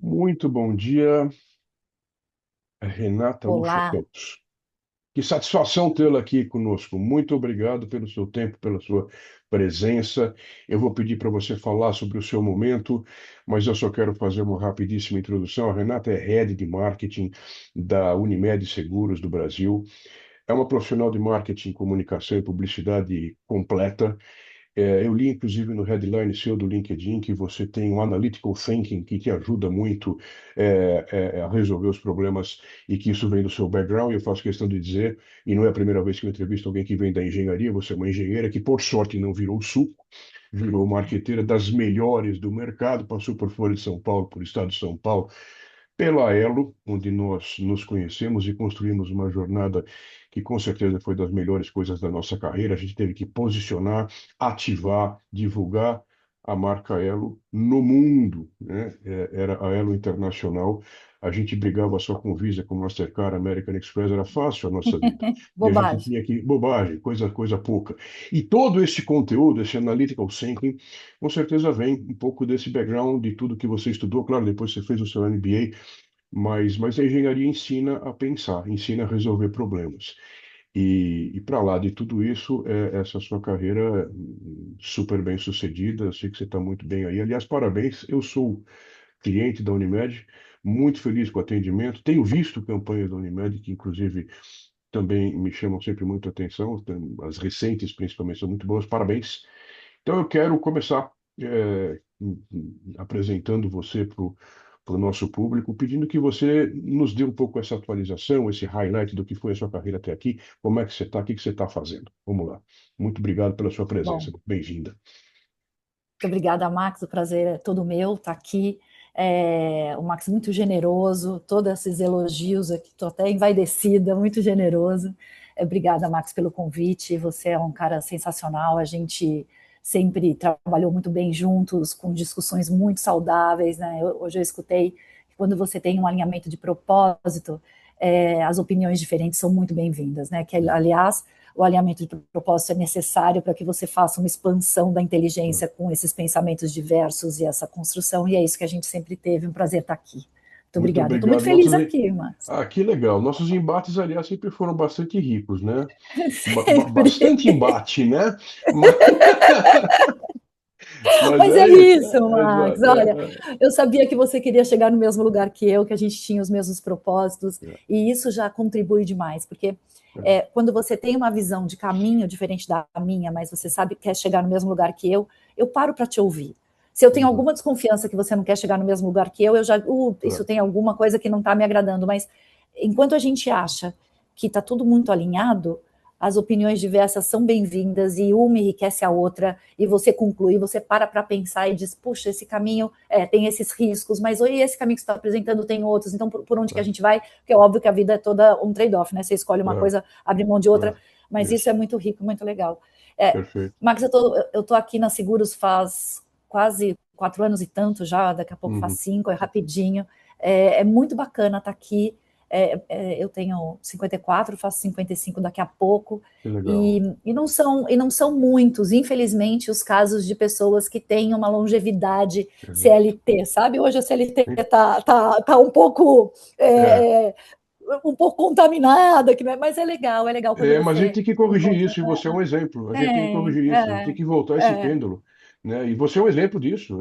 Muito bom dia, Renata Lucha Olá, Campos. Que satisfação tê-la aqui conosco. Muito obrigado pelo seu tempo, pela sua presença. Eu vou pedir para você falar sobre o seu momento, mas eu só quero fazer uma rapidíssima introdução. A Renata é Head de Marketing da Unimed Seguros do Brasil. É uma profissional de marketing, comunicação e publicidade completa. Eu li, inclusive, no headline seu do LinkedIn que você tem um analytical thinking que te ajuda muito a resolver os problemas e que isso vem do seu background. Eu faço questão de dizer, e não é a primeira vez que eu entrevisto alguém que vem da engenharia, você é uma engenheira que, por sorte, não virou suco, virou marqueteira das melhores do mercado, passou por Folha de São Paulo, por Estado de São Paulo, pela Elo, onde nós nos conhecemos e construímos uma jornada que com certeza foi das melhores coisas da nossa carreira. A gente teve que posicionar, ativar, divulgar a marca Elo no mundo, né? Era a Elo Internacional. A gente brigava só com Visa, com Mastercard, American Express, era fácil a nossa vida. E a gente bobagem. tinha que, bobagem, coisa pouca. E todo esse conteúdo, esse analytical thinking, com certeza vem um pouco desse background de tudo que você estudou. Claro, depois você fez o seu MBA, mas a engenharia ensina a pensar, ensina a resolver problemas. E para lá de tudo isso, essa sua carreira super bem sucedida, eu sei que você está muito bem aí. Aliás, parabéns, eu sou cliente da Unimed, muito feliz com o atendimento, tenho visto campanhas da Unimed, que inclusive também me chamam sempre muita atenção, as recentes principalmente são muito boas, parabéns. Então eu quero começar apresentando você para o nosso público, pedindo que você nos dê um pouco essa atualização, esse highlight do que foi a sua carreira até aqui, como é que você está, o que que você está fazendo. Vamos lá. Muito obrigado pela sua presença. Bom, Bem-vinda. muito obrigada, Max. O prazer é todo meu estar aqui. O Max muito generoso, todos esses elogios aqui, estou até envaidecida, muito generoso. Obrigada, Max, pelo convite. Você é um cara sensacional. A gente sempre trabalhou muito bem juntos, com discussões muito saudáveis, né? Hoje eu escutei que quando você tem um alinhamento de propósito, as opiniões diferentes são muito bem-vindas, né? Que, aliás, o alinhamento de propósito é necessário para que você faça uma expansão da inteligência com esses pensamentos diversos e essa construção, e é isso que a gente sempre teve. Um prazer estar aqui. Muito Muito obrigada. Eu estou muito obrigado. feliz aqui, Max. Que legal. Nossos embates, aliás, sempre foram bastante ricos, né? Sempre. Bastante embate, né? Mas, mas Mas é é isso. isso, Max. Olha, eu sabia que você queria chegar no mesmo lugar que eu, que a gente tinha os mesmos propósitos, e isso já contribui demais, porque quando você tem uma visão de caminho diferente da minha, mas você sabe que quer chegar no mesmo lugar que eu paro para te ouvir. Se eu tenho Uhum. alguma desconfiança que você não quer chegar no mesmo lugar que eu já, isso tem alguma coisa que não está me agradando, mas enquanto a gente acha que está tudo muito alinhado, as opiniões diversas são bem-vindas e uma enriquece a outra, e você conclui, você para pensar e diz, puxa, esse caminho tem esses riscos, mas esse caminho que você está apresentando tem outros, então por onde que a É, gente vai? Porque é óbvio que a vida é toda um trade-off, né? Você escolhe uma é, coisa, abre mão de outra, é, mas isso é isso, muito rico, muito legal. É, perfeito. Max, eu tô aqui na Seguros faz quase 4 anos e tanto já, daqui a pouco faz Uhum. 5, é rapidinho. É muito bacana estar aqui. Eu tenho 54, faço 55 daqui a pouco, Que legal. e não são muitos, infelizmente, os casos de pessoas que têm uma longevidade Exato. CLT, sabe? Hoje a CLT tá É, um pouco contaminada, mas é legal quando mas a gente você tem que corrigir encontra. isso, e você é um exemplo. A gente tem que É, corrigir isso, a gente tem é, que voltar esse é. pêndulo, né? E você é um exemplo disso.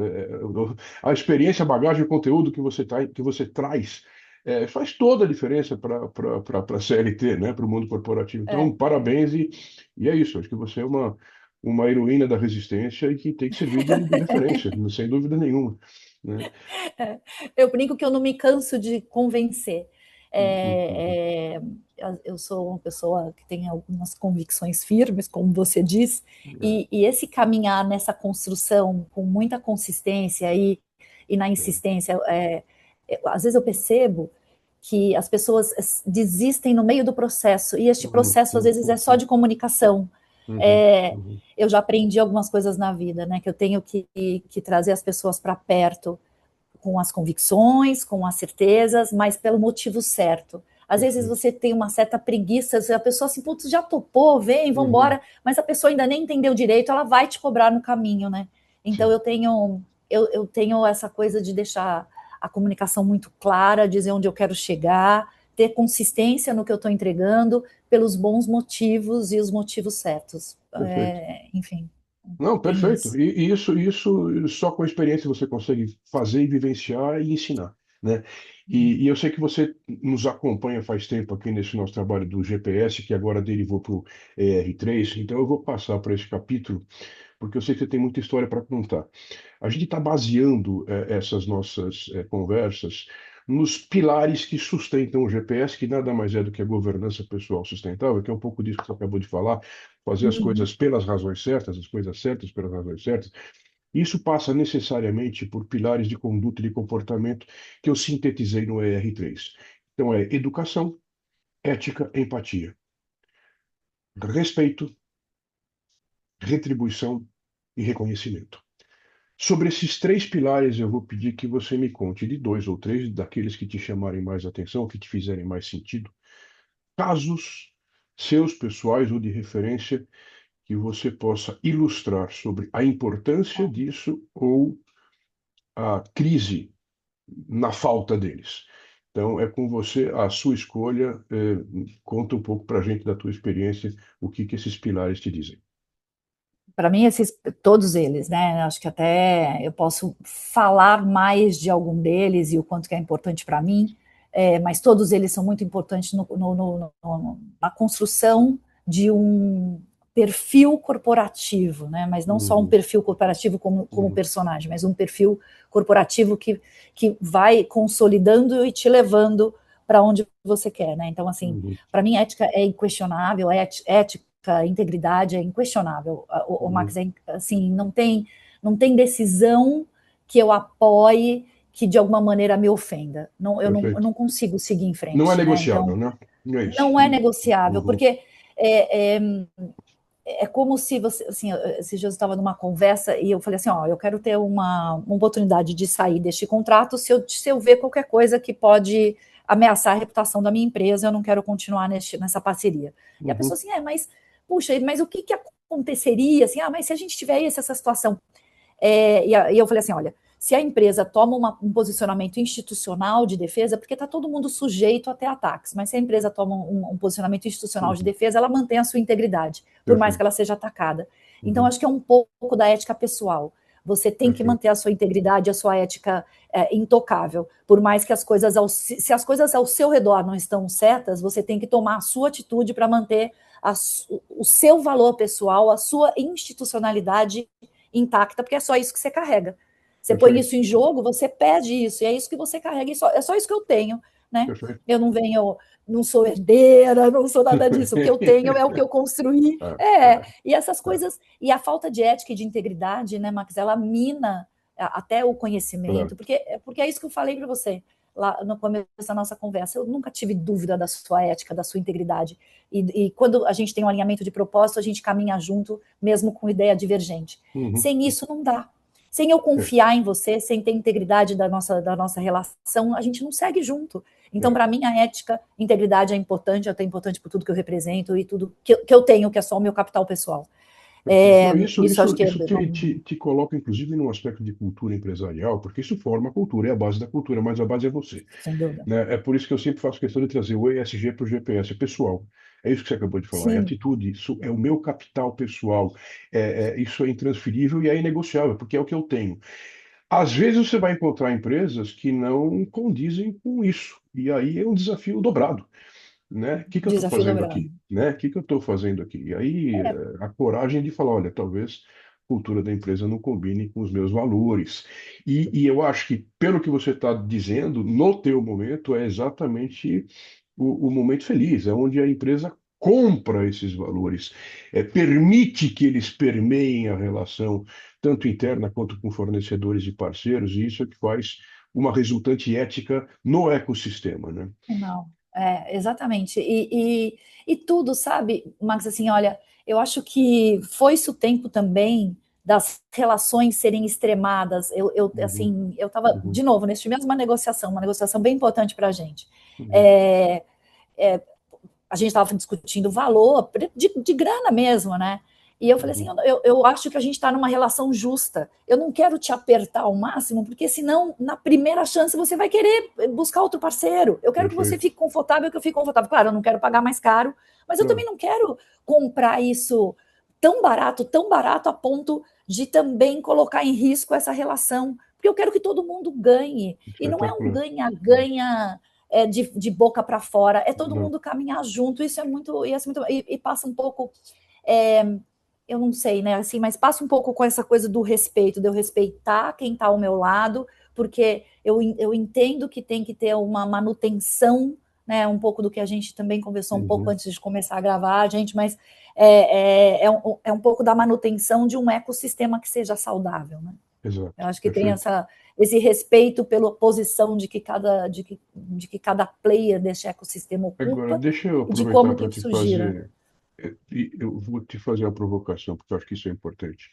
A experiência, a bagagem, o conteúdo que você traz faz toda a diferença para a CLT, né? Para o mundo corporativo. Então, É. parabéns e é isso. Acho que você é uma heroína da resistência e que tem que servir de referência, sem dúvida nenhuma, né? Eu brinco que eu não me canso de convencer. Uhum. É, é, eu sou uma pessoa que tem algumas convicções firmes, como você diz, e esse caminhar nessa construção com muita consistência e na insistência, às vezes eu percebo que as pessoas desistem no meio do processo, e este Uhum, processo às vezes é só de comunicação. uhum, É, uhum. eu já aprendi algumas coisas na vida, né? Que eu tenho que trazer as pessoas para perto com as convicções, com as certezas, mas pelo motivo certo. Às vezes Perfeito. você tem uma certa preguiça, a pessoa assim, putz, já topou, vem, vamos Uhum. embora, mas a pessoa ainda nem entendeu direito, ela vai te cobrar no caminho, né? Então Sim. eu tenho essa coisa de deixar a comunicação muito clara, dizer onde eu quero chegar, ter consistência no que eu estou entregando, pelos bons motivos e os motivos certos. Perfeito. Enfim, Não, tem perfeito. isso. E isso só com a experiência você consegue fazer e vivenciar e ensinar, né? E eu sei que você nos acompanha faz tempo aqui nesse nosso trabalho do GPS, que agora derivou para o ER3, então eu vou passar para esse capítulo, porque eu sei que você tem muita história para contar. A gente está baseando essas nossas conversas nos pilares que sustentam o GPS, que nada mais é do que a governança pessoal sustentável, que é um pouco disso que você acabou de falar, fazer as Uhum. coisas pelas razões certas, as coisas certas pelas razões certas. Isso passa necessariamente por pilares de conduta e de comportamento que eu sintetizei no ER3. Então é educação, ética, empatia, respeito, retribuição e reconhecimento. Sobre esses três pilares, eu vou pedir que você me conte de dois ou três daqueles que te chamarem mais atenção, que te fizerem mais sentido, casos seus pessoais ou de referência que você possa ilustrar sobre a importância disso ou a crise na falta deles. Então, é com você a sua escolha. Conta um pouco para a gente da tua experiência, o que que esses pilares te dizem. Para mim, todos eles, né? Acho que até eu posso falar mais de algum deles e o quanto que é importante para mim, mas todos eles são muito importantes na construção de um perfil corporativo, né? Mas não só um Uhum, perfil corporativo como uhum, personagem, mas um perfil corporativo que vai consolidando e te levando para onde você quer, né? Então, assim, uhum, para mim, ética é inquestionável, ética, integridade é inquestionável. O uhum. Max, assim, não tem decisão que eu apoie que de alguma maneira me ofenda. Não, eu Perfeito. não consigo seguir em Não é frente, né? negociável, Então, né? Não é isso. não é negociável, Uhum, porque é, é, é como se você, assim, esses dias eu estava numa conversa e eu falei assim, ó, eu quero ter uma oportunidade de sair deste contrato se eu ver qualquer coisa que pode ameaçar a reputação da minha empresa, eu não quero continuar nessa parceria. E a pessoa uhum, assim, mas, puxa, mas o que que aconteceria, assim, mas se a gente tiver essa situação, e eu falei assim: olha, se a empresa toma um posicionamento institucional de defesa, porque está todo mundo sujeito a ter ataques, mas se a empresa toma um posicionamento institucional de uhum. defesa, ela mantém a sua integridade, por mais que Perfeito. ela seja atacada. Então, Uhum, acho que é um pouco da ética pessoal. Você tem que perfeito. manter a sua integridade, a sua ética intocável. Por mais que se as coisas ao seu redor não estão certas, você tem que tomar a sua atitude para manter o seu valor pessoal, a sua institucionalidade intacta, porque é só isso que você carrega. Você põe Perfeito. isso em jogo, você perde isso, e é isso que você carrega, e é só isso que eu tenho, né? Perfeito. Eu não venho, não sou herdeira, não sou nada disso. O que eu tenho é o que eu construí. É. E essas É, coisas, e a falta de ética e de integridade, né, Max, ela mina até o conhecimento, claro. porque é isso que eu falei para você lá no começo da nossa conversa. Eu nunca tive dúvida da sua ética, da sua integridade. E quando a gente tem um alinhamento de propósito, a gente caminha junto, mesmo com ideia divergente. Uhum. Sem isso, não dá. Sem eu É, confiar em você, sem ter integridade da nossa relação, a gente não segue junto. Então, é. para mim, a ética, integridade é importante, até importante por tudo que eu represento e tudo que eu tenho, que é só o meu capital pessoal. Perfeito. Não, isso, Isso acho isso, que isso te, não, te, te coloca, inclusive, num aspecto de cultura empresarial, porque isso forma a cultura, é a base da cultura, mas a base é você. sem dúvida. Né? É por isso que eu sempre faço questão de trazer o ESG para o GPS, é pessoal. É isso que você acabou de falar, é Sim, atitude, isso é o meu capital pessoal, isso é intransferível e é inegociável, porque é o que eu tenho. Às vezes você vai encontrar empresas que não condizem com isso, e aí é um desafio dobrado, né? O que que eu estou desafio fazendo dobrado. aqui, né? O que que eu estou fazendo aqui? E aí a coragem de falar, olha, talvez a cultura da empresa não combine com os meus valores. E eu acho que, pelo que você está dizendo, no teu momento é exatamente o momento feliz, é onde a empresa compra esses valores, permite que eles permeiem a relação, tanto interna quanto com fornecedores e parceiros, e isso é que faz uma resultante ética no ecossistema, né? Não, exatamente. E tudo, sabe, Max, assim, olha, eu acho que foi-se o tempo também das relações serem extremadas. Uhum, Assim, eu estava, uhum, de novo, nesse mesmo uma negociação bem importante para a gente. uhum, É, é, a gente estava discutindo o valor de grana mesmo, né? E eu falei assim, uhum, eu acho que a gente está numa relação justa. Eu não quero te apertar ao máximo, porque senão, na primeira chance, você vai querer buscar outro parceiro. Eu quero que você perfeito. fique confortável, que eu fique confortável. Claro, eu não quero pagar mais caro, mas eu também Claro, não quero comprar isso tão barato a ponto de também colocar em risco essa relação. Porque eu quero que todo mundo ganhe. E não é um espetacular. ganha-ganha de boca para fora, é todo Não, mundo caminhar junto. E passa um pouco. É, eu não sei, né? Assim, mas passa um pouco com essa coisa do respeito, de eu respeitar quem está ao meu lado, porque eu entendo que tem que ter uma manutenção, né? Um pouco do que a gente também conversou um pouco uhum, antes de começar a gravar, gente, mas é um pouco da manutenção de um ecossistema que seja saudável, né? Eu exato, acho que tem perfeito. esse respeito pela posição de que cada player desse ecossistema Agora, ocupa deixa eu e de aproveitar como para que te isso gira. fazer, e eu vou te fazer uma provocação, porque eu acho que isso é importante.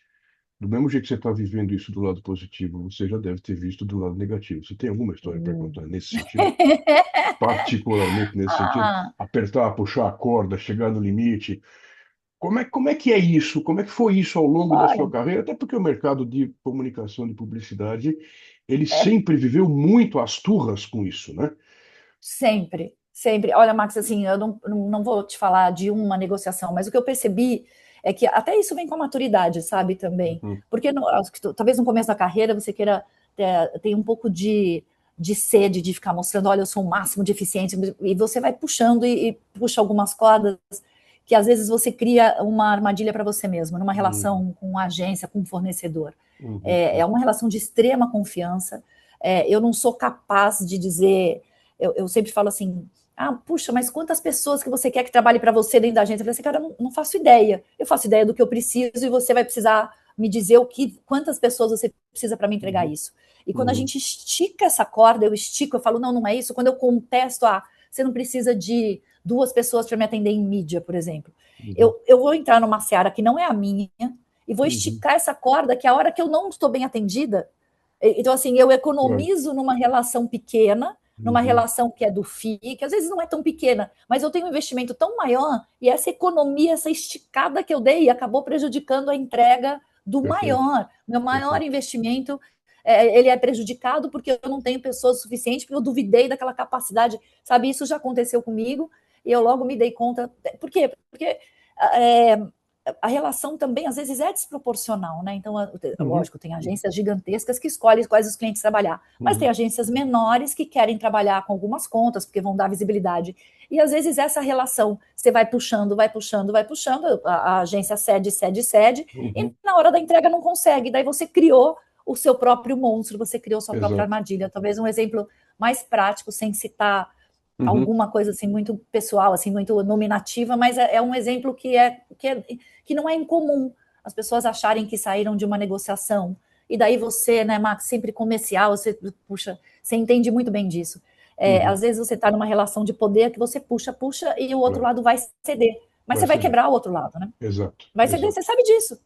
Do mesmo jeito que você está vivendo isso do lado positivo, você já deve ter visto do lado negativo. Você tem alguma história para Hum. contar nesse sentido? Particularmente nesse sentido? Ah, Apertar, puxar a corda, chegar no limite. Como é que é isso? Como é que foi isso ao longo da sua olha, carreira? Até porque o mercado de comunicação, de publicidade, ele sempre viveu muito às turras com isso, né? sempre, sempre. Olha, Max, assim, eu não vou te falar de uma negociação, mas o que eu percebi é que até isso vem com a maturidade, sabe, também. Uhum, Porque talvez no começo da carreira você queira ter um pouco de sede de ficar mostrando, olha, eu sou o máximo de eficiente, e você vai puxando e puxa algumas cordas que às vezes você cria uma armadilha para você mesmo, numa uhum, relação com a agência, com o fornecedor. uhum, É uma relação de extrema confiança. Eu não sou capaz de dizer, eu sempre falo assim, ah, puxa, mas quantas pessoas que você quer que trabalhe para você dentro da agência? Eu falei assim, cara, eu não faço ideia. Eu faço ideia do que eu preciso e você vai precisar me dizer quantas pessoas você precisa para me entregar uhum, isso. E quando a uhum, gente estica essa corda, eu estico, eu falo, não, não é isso. Quando eu contesto, você não precisa de duas pessoas para me atender em mídia, por exemplo. uhum, Eu vou entrar numa seara que não é a minha e vou uhum, esticar essa corda que a hora que eu não estou bem atendida, então, assim, eu claro, economizo numa relação pequena, numa uhum, relação que é do FII, que às vezes não é tão pequena, mas eu tenho um investimento tão maior e essa economia, essa esticada que eu dei, acabou prejudicando a entrega do perfeito, maior. Meu maior perfeito. investimento, ele é prejudicado porque eu não tenho pessoas suficientes, porque eu duvidei daquela capacidade, sabe? Isso já aconteceu comigo e eu logo me dei conta. Por quê? Porque é, a relação também às vezes é desproporcional, né? Então, Uhum, lógico, tem agências gigantescas que escolhem quais os clientes trabalhar, mas tem uhum, agências menores que querem trabalhar com algumas contas, porque vão dar visibilidade. E às vezes essa relação você vai puxando, vai puxando, vai puxando, a agência cede, cede, cede, e uhum, na hora da entrega não consegue. Daí você criou o seu próprio monstro, você criou sua própria exato. armadilha. Talvez um exemplo mais prático, sem citar Uhum, alguma coisa assim muito pessoal, assim muito nominativa, mas é um exemplo que não é incomum as pessoas acharem que saíram de uma negociação. E daí você, né, Max, sempre comercial, você puxa, você entende muito bem disso. uhum, Às vezes você está numa relação de poder que você puxa, puxa e o outro claro, lado vai ceder, mas vai você vai ceder. quebrar o outro lado, né? Exato, Vai ceder, exato.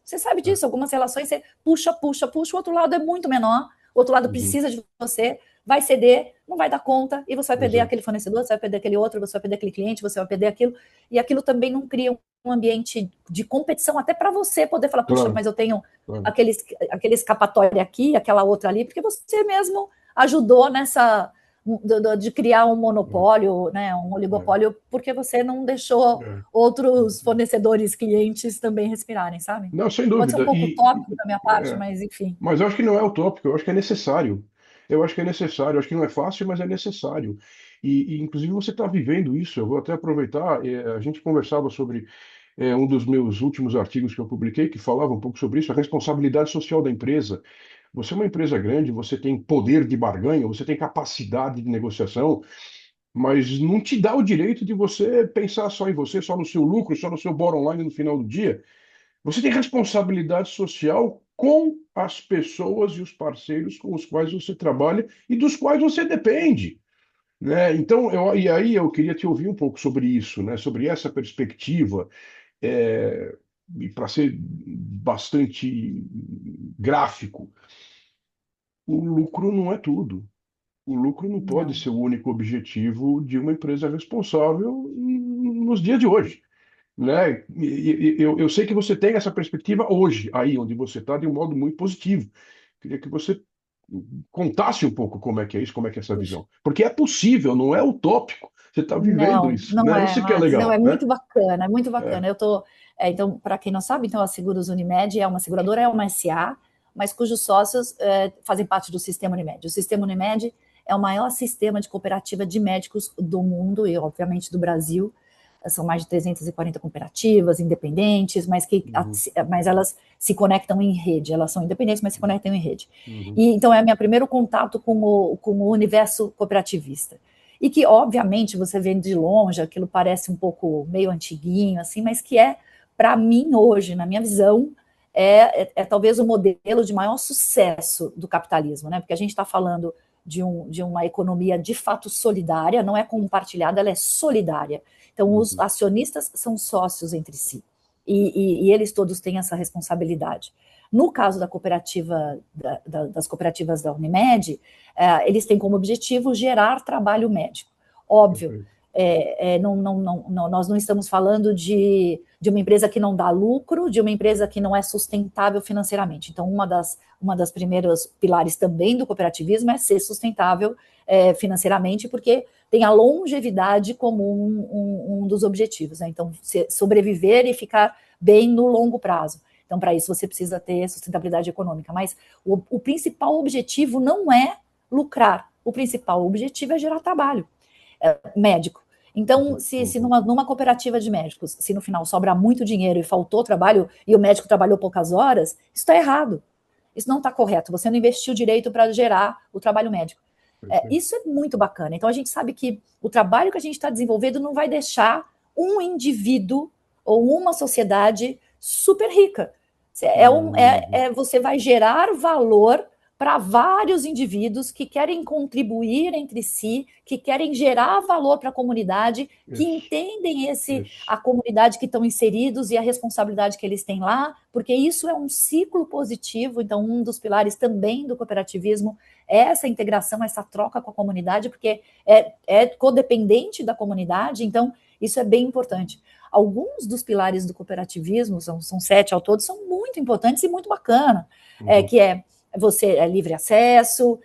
você sabe É. disso. Algumas relações você puxa, puxa, puxa, o outro lado é muito menor, o outro lado Uhum, precisa de você, vai ceder, não vai dar conta, e você vai perder exato. aquele fornecedor, você vai perder aquele outro, você vai perder aquele cliente, você vai perder aquilo, e aquilo também não cria um ambiente de competição, até para você poder falar, puxa, Claro, mas eu tenho claro. aquele escapatório aqui, aquela outra ali, porque você mesmo ajudou nessa de criar um É, monopólio, né, um é, oligopólio, porque você não deixou é. outros fornecedores, clientes também respirarem, sabe? Não, sem Pode ser um dúvida. pouco utópico da minha parte, É, mas enfim. mas eu acho que não é utópico, eu acho que é necessário. Eu acho que é necessário, eu acho que não é fácil, mas é necessário. Inclusive, você está vivendo isso. Eu vou até aproveitar. A gente conversava sobre um dos meus últimos artigos que eu publiquei, que falava um pouco sobre isso, a responsabilidade social da empresa. Você é uma empresa grande, você tem poder de barganha, você tem capacidade de negociação, mas não te dá o direito de você pensar só em você, só no seu lucro, só no seu bottom line no final do dia. Você tem responsabilidade social com as pessoas e os parceiros com os quais você trabalha e dos quais você depende, né? Então, e aí eu queria te ouvir um pouco sobre isso, né? Sobre essa perspectiva, é, e para ser bastante gráfico, o lucro não é tudo. O lucro não pode Não. ser o único objetivo de uma empresa responsável nos dias de hoje. né? Eu sei que você tem essa perspectiva hoje, aí onde você está, de um modo muito positivo. Queria que você contasse um pouco como é que é isso, como é que é essa Puxa, visão. Porque é possível, não é utópico. Você está vivendo não, isso, não né? é, Isso que é Max, não, é legal, né? muito bacana, é muito É. bacana. Então, para quem não sabe, então a Seguros Unimed é uma seguradora, é uma SA, mas cujos sócios fazem parte do Sistema Unimed. O Sistema Unimed é o maior sistema de cooperativa de médicos do mundo e, obviamente, do Brasil. São mais de 340 cooperativas independentes, Uhum, mas elas se conectam em rede. Elas são independentes, mas se conectam em rede. uhum, E então é meu primeiro contato com o universo cooperativista. E que, obviamente, você vendo de longe, aquilo parece um pouco meio antiguinho, assim, mas que para mim, hoje, na minha visão, talvez o modelo de maior sucesso do capitalismo, né? Porque a gente está falando de uma economia de fato solidária, não é compartilhada, ela é solidária. Então, os uhum. acionistas são sócios entre si. E eles todos têm essa responsabilidade. No caso da cooperativa, das cooperativas da Unimed, eles têm como objetivo gerar trabalho médico. Óbvio, Perfeito. nós não estamos falando de uma empresa que não dá lucro, de uma empresa que não é sustentável financeiramente. Então, uma das primeiros pilares também do cooperativismo é ser sustentável financeiramente, porque tem a longevidade como um dos objetivos. Né? Então, sobreviver e ficar bem no longo prazo. Então, para isso, você precisa ter sustentabilidade econômica. Mas o principal objetivo não é lucrar. O principal objetivo é gerar trabalho médico. Então, Uhum, se uhum. numa cooperativa de médicos, se no final sobra muito dinheiro e faltou trabalho e o médico trabalhou poucas horas, isso está errado. Isso não está correto. Você não investiu direito para gerar o trabalho médico. Perfeito. Isso é muito bacana. Então, a gente sabe que o trabalho que a gente está desenvolvendo não vai deixar um indivíduo ou uma sociedade super rica. Uhum. Você vai gerar valor para vários indivíduos que querem contribuir entre si, que querem gerar valor para a comunidade, que Isso, entendem isso. a comunidade que estão inseridos e a responsabilidade que eles têm lá, porque isso é um ciclo positivo. Então, um dos pilares também do cooperativismo é essa integração, essa troca com a comunidade, porque é codependente da comunidade, então isso é bem importante. Alguns dos pilares do cooperativismo, são 7 ao todo, são muito importantes e muito bacana, Uhum. que é você livre acesso,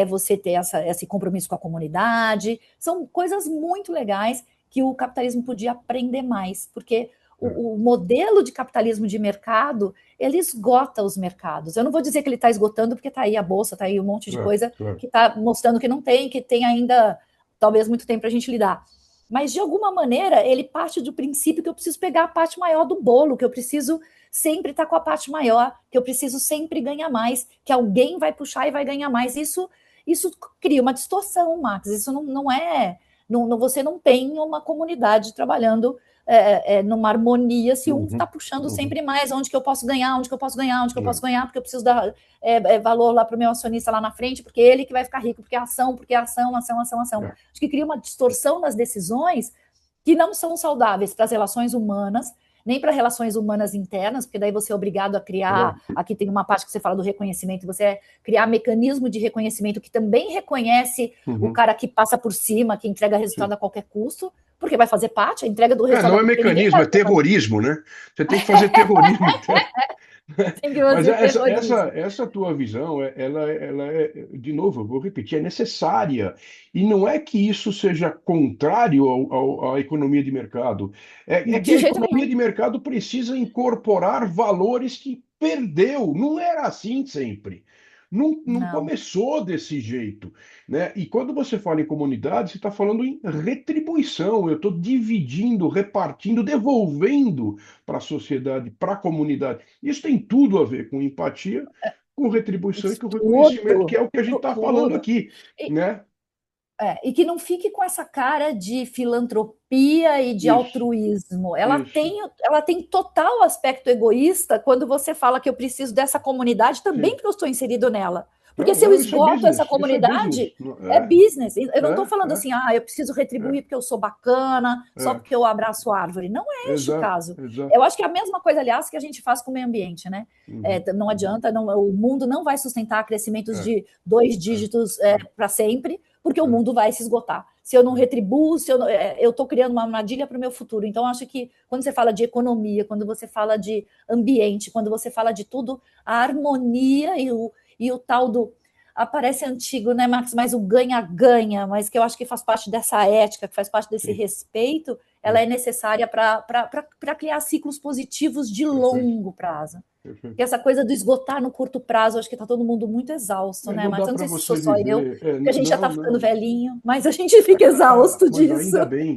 você ter esse compromisso com a comunidade, são coisas muito legais que o capitalismo podia aprender mais, porque É, o modelo de capitalismo de mercado ele esgota os mercados. Eu não vou dizer que ele está esgotando, porque está aí a bolsa, está aí um monte de coisa claro. que está mostrando que tem ainda talvez muito tempo para a gente lidar. Mas, de alguma maneira, ele parte do princípio que eu preciso pegar a parte maior do bolo, que eu preciso sempre estar com a parte maior, que eu preciso sempre ganhar mais, que alguém vai puxar e vai ganhar mais. Isso cria uma distorção, Max. Isso não é. Você não tem uma comunidade trabalhando numa harmonia se um está Uhum. puxando Uhum. sempre mais onde que eu posso ganhar, onde que eu posso ganhar, onde que eu É, posso ganhar, porque eu preciso dar valor lá para o meu acionista lá na frente, porque ele que vai ficar rico, porque é ação, ação, ação, ação. é. Acho que cria uma distorção nas decisões que não são saudáveis para as relações humanas, nem para relações humanas internas, porque daí você é obrigado a criar. Claro. Aqui tem uma parte que você fala do reconhecimento, você criar mecanismo de reconhecimento que também reconhece o Uhum. cara que passa por cima, que entrega resultado Sim. a qualquer custo, porque vai fazer parte, a entrega do resultado, Não é porque ninguém vai mecanismo, é terrorismo, né? Você tem que fazer terrorismo interno. tem que Mas fazer terrorismo. essa tua visão, ela é, de novo, eu vou repetir, é necessária. E não é que isso seja contrário à economia de mercado. É que a De jeito economia nenhum. de mercado precisa incorporar valores que perdeu. Não era assim sempre. Não Não. começou desse jeito, né? E quando você fala em comunidade, você está falando em retribuição. Eu estou dividindo, repartindo, devolvendo para a sociedade, para a comunidade. Isso tem tudo a ver com empatia, com retribuição e com reconhecimento, que Tudo, é o que a gente está falando tudo. aqui, E, né? e que não fique com essa cara de filantropia e de Isso, altruísmo. isso. Ela tem total aspecto egoísta quando você fala que eu preciso dessa comunidade também Sim. porque eu estou inserido nela. Porque Não, se eu não, isso é esgoto essa business. Isso é comunidade, business. é business. Eu não estou É, falando é, assim, eu preciso retribuir é, porque eu sou bacana, só é. porque eu abraço a árvore. Não é este o Exato, caso. exato. Eu acho que é a mesma coisa, aliás, que a gente faz com o meio ambiente, né? Uhum, Não uhum. adianta, o mundo não vai sustentar crescimentos É, de dois é, dígitos é, para sempre, porque o é. mundo vai se esgotar. se eu não retribuo, se eu estou criando uma armadilha para o meu futuro. Então, acho que quando você fala de economia, quando você fala de ambiente, quando você fala de tudo, a harmonia e o tal do. Aparece antigo, né, Max? Mas o ganha-ganha, mas que eu acho que faz parte dessa ética, que faz parte desse Sim, respeito, ela sim. é necessária para criar ciclos positivos de Perfeito, longo prazo. Porque perfeito. essa coisa do esgotar no curto prazo, acho que está todo mundo muito exausto, né, Não Max? dá Eu não para sei se sou você só eu, viver. porque a gente já está Não, ficando não. velhinho, mas a gente fica exausto Mas disso.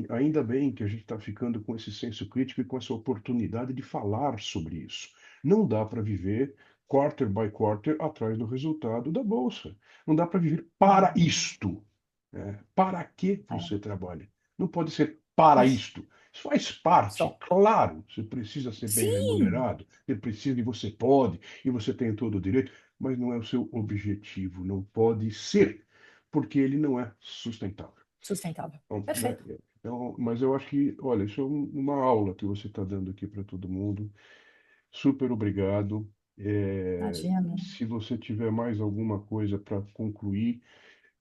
ainda bem que a gente está ficando com esse senso crítico e com essa oportunidade de falar sobre isso. Não dá para viver quarter by quarter atrás do resultado da bolsa. Não dá para viver para isto. Né? Para que É, você trabalha? Não pode ser para isto. Isso faz parte, só. claro. Você precisa ser bem Sim, remunerado, você precisa e você pode, e você tem todo o direito, mas não é o seu objetivo. Não pode ser, porque ele não é sustentável. sustentável. Bom, né? Perfeito. Então, mas eu acho que, olha, isso é uma aula que você está dando aqui para todo mundo. Super obrigado. Imagina. Se você tiver mais alguma coisa para concluir,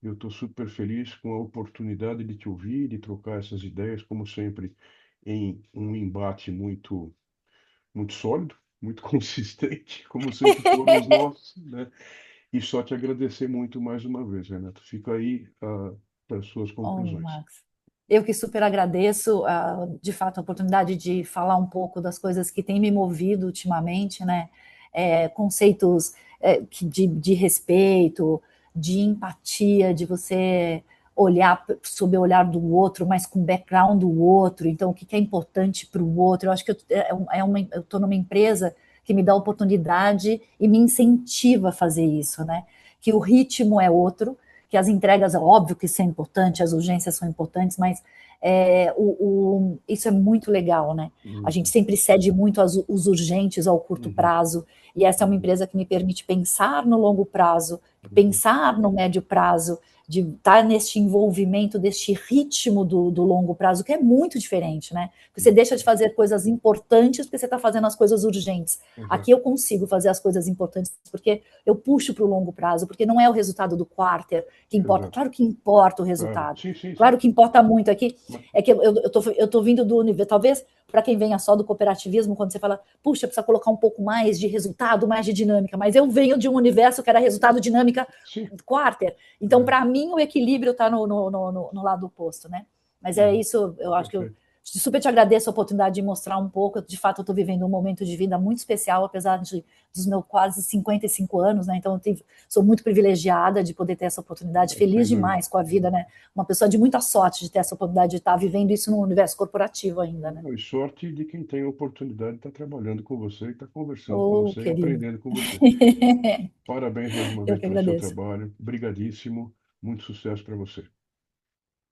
eu estou super feliz com a oportunidade de te ouvir, de trocar essas ideias, como sempre, em um embate muito sólido, muito consistente, como sempre foram os nossos, né? E só te agradecer muito mais uma vez, Renato. Fica aí, para as suas Oh, conclusões. Max. Eu que super agradeço, de fato, a oportunidade de falar um pouco das coisas que têm me movido ultimamente, né? Conceitos de respeito, de empatia, de você olhar sob o olhar do outro, mas com o background do outro. Então, o que é importante para o outro? Eu acho que eu estou numa empresa que me dá oportunidade e me incentiva a fazer isso, né? Que o ritmo é outro, que as entregas, é óbvio que isso é importante, as urgências são importantes, mas isso é muito legal, né? A gente Uhum, sempre cede muito os urgentes ao curto uhum, prazo, e essa é uma uhum, empresa que me permite pensar no longo prazo, uhum. pensar no médio prazo, de estar neste envolvimento, deste ritmo do longo prazo, que é muito diferente, né? Você deixa de fazer coisas importantes porque você está fazendo as coisas urgentes. Aqui Exato, eu consigo fazer as coisas importantes porque eu puxo para o longo prazo, porque não é o resultado do quarter que importa. exato. Claro que importa o Claro. resultado. Sim, sim, sim. Claro que importa muito aqui. Mas- É que eu tô vindo do universo, talvez para quem venha só do cooperativismo, quando você fala, puxa, precisa colocar um pouco mais de resultado, mais de dinâmica, mas eu venho de um universo que era resultado, dinâmica, sim. quarter. Então, É, para mim, o equilíbrio está no lado oposto, né? Mas é uhum, isso, eu acho que eu perfeito. super te agradeço a oportunidade de mostrar um pouco. De fato, eu estou vivendo um momento de vida muito especial, apesar dos meus quase 55 anos, né? Então, sou muito privilegiada de poder ter essa oportunidade, feliz Sem dúvida. demais com a vida, né? Uma pessoa de muita sorte de ter essa oportunidade de estar vivendo isso no universo corporativo ainda, né? E sorte de quem tem a oportunidade de estar trabalhando com você, e estar conversando com Oh, você e querido. aprendendo com você. Parabéns mais uma Eu vez que pelo seu agradeço. trabalho. Brigadíssimo. Muito sucesso para você.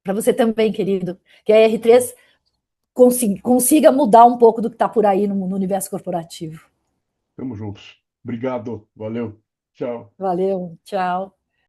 Para você também, querido. Que a R3 consiga mudar um pouco do que está por aí no universo corporativo. Tamo juntos. Obrigado. Valeu. Tchau. Valeu, tchau.